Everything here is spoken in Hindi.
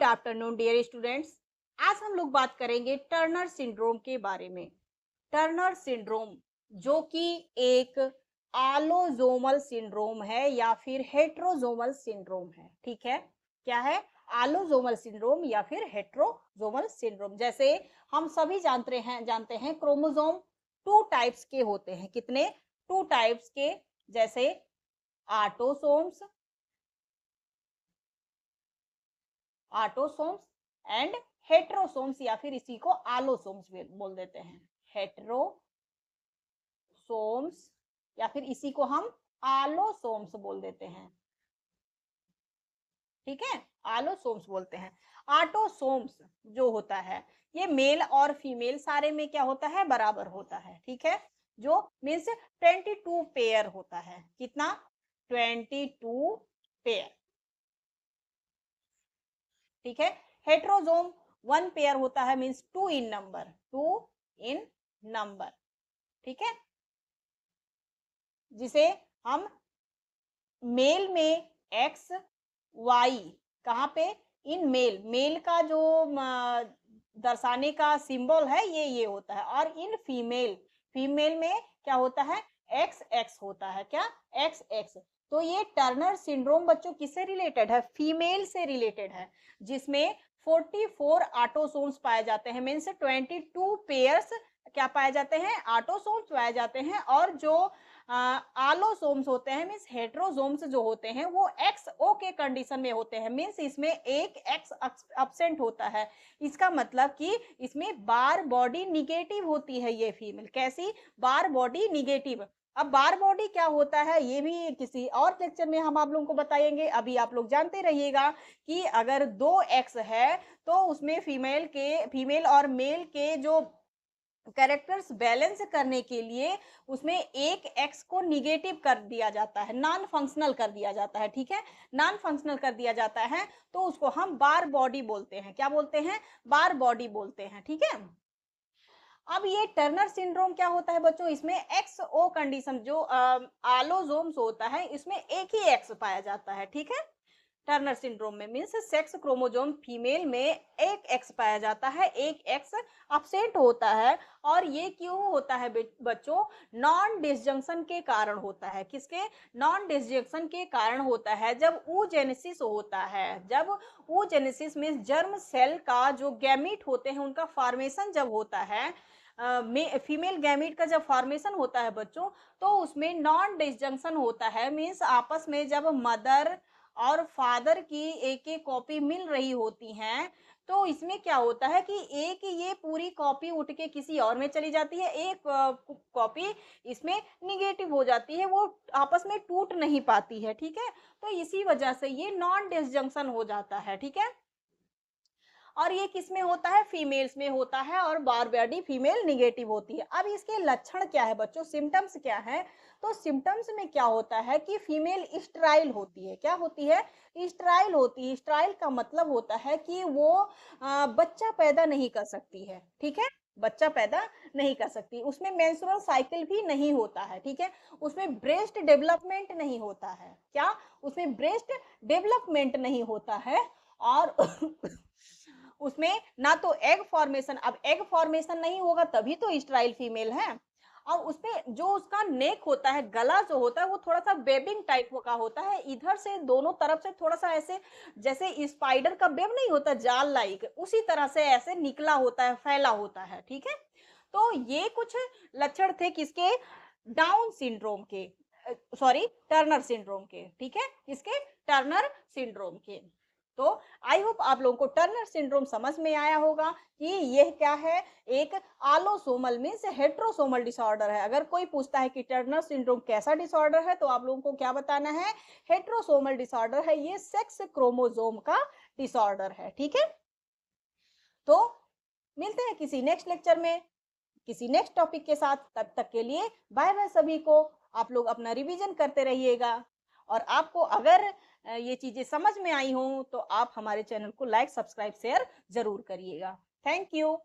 Good afternoon dear students. आज हम लोग बात करेंगे टर्नर सिंड्रोम के बारे में। टर्नर सिंड्रोम जो कि एक आलोजोमल सिंड्रोम है या फिर हेट्रोजोमल सिंड्रोम है। ठीक है, क्या है? आलोजोमल सिंड्रोम या फिर हेट्रोजोमल सिंड्रोम। जैसे हम सभी जानते हैं क्रोमोसोम टू टाइप्स के होते हैं। कितने? टू टाइप्स के, जैसे आटोसोम्स आटोसोम्स एंड हेट्रोसोम्स, या फिर इसी को आलोसोम्स बोल देते हैं। हेट्रोसोम्स या फिर इसी को हम आलोसोम्स बोल देते हैं। ठीक है, आलोसोम्स बोलते हैं। आटोसोम्स जो होता है ये मेल और फीमेल सारे में क्या होता है? बराबर होता है। ठीक है, जो मीन्स 22 पेयर होता है। कितना? 22 पेयर। ठीक है, हेट्रोजोम 1 पेयर होता है, मीन्स 2 इन नंबर, 2 इन नंबर। ठीक है, जिसे हम मेल में एक्स वाई, कहाँ पे? इन मेल, मेल का जो दर्शाने का सिंबल है ये होता है। और इन फीमेल, फीमेल में क्या होता है? एक्स एक्स होता है। क्या? X x. तो ये टर्नर सिंड्रोम बच्चों किससे रिलेटेड है? फीमेल से रिलेटेड है, जिसमें 44 आटोसोम्स पाए जाते हैं, मीन्स 22 पेयर्स क्या पाए जाते हैं? आटोसोम्स पाए जाते हैं। और जो आलोसोम्स होते हैं, मीन्स हेट्रोसोम्स जो होते हैं, वो एक्स ओ के कंडीशन में होते हैं, मीन्स इसमें एक एक्स एब्सेंट होता है। इसका मतलब कि इसमें बार बॉडी निगेटिव होती है ये फीमेल। कैसी? बार बॉडी निगेटिव। अब बार बॉडी क्या होता है ये भी किसी और लेक्चर में हम आप लोगों को बताएंगे। अभी आप लोग जानते रहिएगा कि अगर 2 एक्स है तो उसमें फीमेल और मेल के जो कैरेक्टर्स बैलेंस करने के लिए उसमें एक एक्स को निगेटिव कर दिया जाता है, नॉन फंक्शनल कर दिया जाता है। ठीक है, नॉन फंक्शनल कर दिया जाता है तो उसको हम बार बॉडी बोलते हैं। क्या बोलते हैं? बार बॉडी बोलते हैं। ठीक है, अब ये टर्नर सिंड्रोम क्या होता है बच्चों? इसमें एक्स ओ कंडीशन जो आलोसोम्स होता है, इसमें एक ही एक्स पाया जाता है। ठीक है, टर्नर सिंड्रोम में मीन्स सेक्स क्रोमोसोम फीमेल में एक एक्स पाया जाता है, एक एक्स अब्सेंट होता है। और ये क्यों होता है बच्चों? नॉन डिसजंक्शन के कारण होता है। किसके? नॉन डिसजंक्शन के कारण होता है। जब oogenesis होता है, जब oogenesis मीन्स जर्म सेल का जो गैमीट होते हैं उनका फॉर्मेशन जब होता है, फीमेल गैमीट का जब फॉर्मेशन होता है बच्चों, तो उसमें नॉन डिसजंक्शन होता है। मीन्स आपस में जब मदर और फादर की एक एक कॉपी मिल रही होती हैं, तो इसमें क्या होता है कि एक ये पूरी कॉपी उठ के किसी और में चली जाती है, एक कॉपी इसमें निगेटिव हो जाती है, वो आपस में टूट नहीं पाती है। ठीक है, तो इसी वजह से ये नॉन डिसजंक्शन हो जाता है। ठीक है, और ये किस में होता है? फीमेल्स में होता है, और बार बॉडी फीमेल निगेटिव होती है। अब इसके लक्षण क्या है बच्चों? सिम्टम्स क्या है? तो सिम्टम्स में क्या होता है कि फीमेल स्टराइल होती है। क्या होती है? स्टराइल होती है। स्टराइल का मतलब होता है कि वो बच्चा पैदा नहीं कर सकती है। ठीक है, बच्चा पैदा नहीं कर सकती, उसमें मेंस्ट्रुअल साइकिल भी नहीं होता है। ठीक है, उसमें ब्रेस्ट डेवलपमेंट नहीं होता है। क्या? उसमें ब्रेस्ट डेवलपमेंट नहीं होता है। और उसमें ना तो एग फॉर्मेशन, अब एग फॉर्मेशन नहीं होगा तभी तो स्टराइल फीमेल है। और उसमें जो उसका नेक होता है, गला जो होता है, वो थोड़ा सा वेबिंग टाइप का होता है, इधर से दोनों तरफ से थोड़ा सा ऐसे, जैसे स्पाइडर का वेब नहीं होता जाल लाइक, उसी तरह से ऐसे निकला होता है, फैला होता है। ठीक है, तो ये कुछ लक्षण थे किसके? डाउन सिंड्रोम के, सॉरी टर्नर सिंड्रोम के। ठीक है, किसके? टर्नर सिंड्रोम के। तो आई होप आप लोगों को टर्नर सिंड्रोम समझ में आया होगा कि यह क्या है? एक आलोसोमल मीन्स हेट्रोसोमल डिसऑर्डर है। अगर कोई पूछता है कि टर्नर सिंड्रोम कैसा डिसऑर्डर है, तो आप लोगों को क्या बताना है? हेट्रोसोमल डिसऑर्डर है, ये सेक्स क्रोमोसोम का डिसऑर्डर है। ठीक है, तो मिलते हैं किसी नेक्स्ट लेक्चर में किसी नेक्स्ट टॉपिक के साथ। तब तक के लिए बाय बाय सभी को। आप लोग अपना रिवीजन करते रहिएगा, और आपको अगर ये चीजें समझ में आई हों तो आप हमारे चैनल को लाइक, सब्सक्राइब, शेयर जरूर करिएगा। Thank you.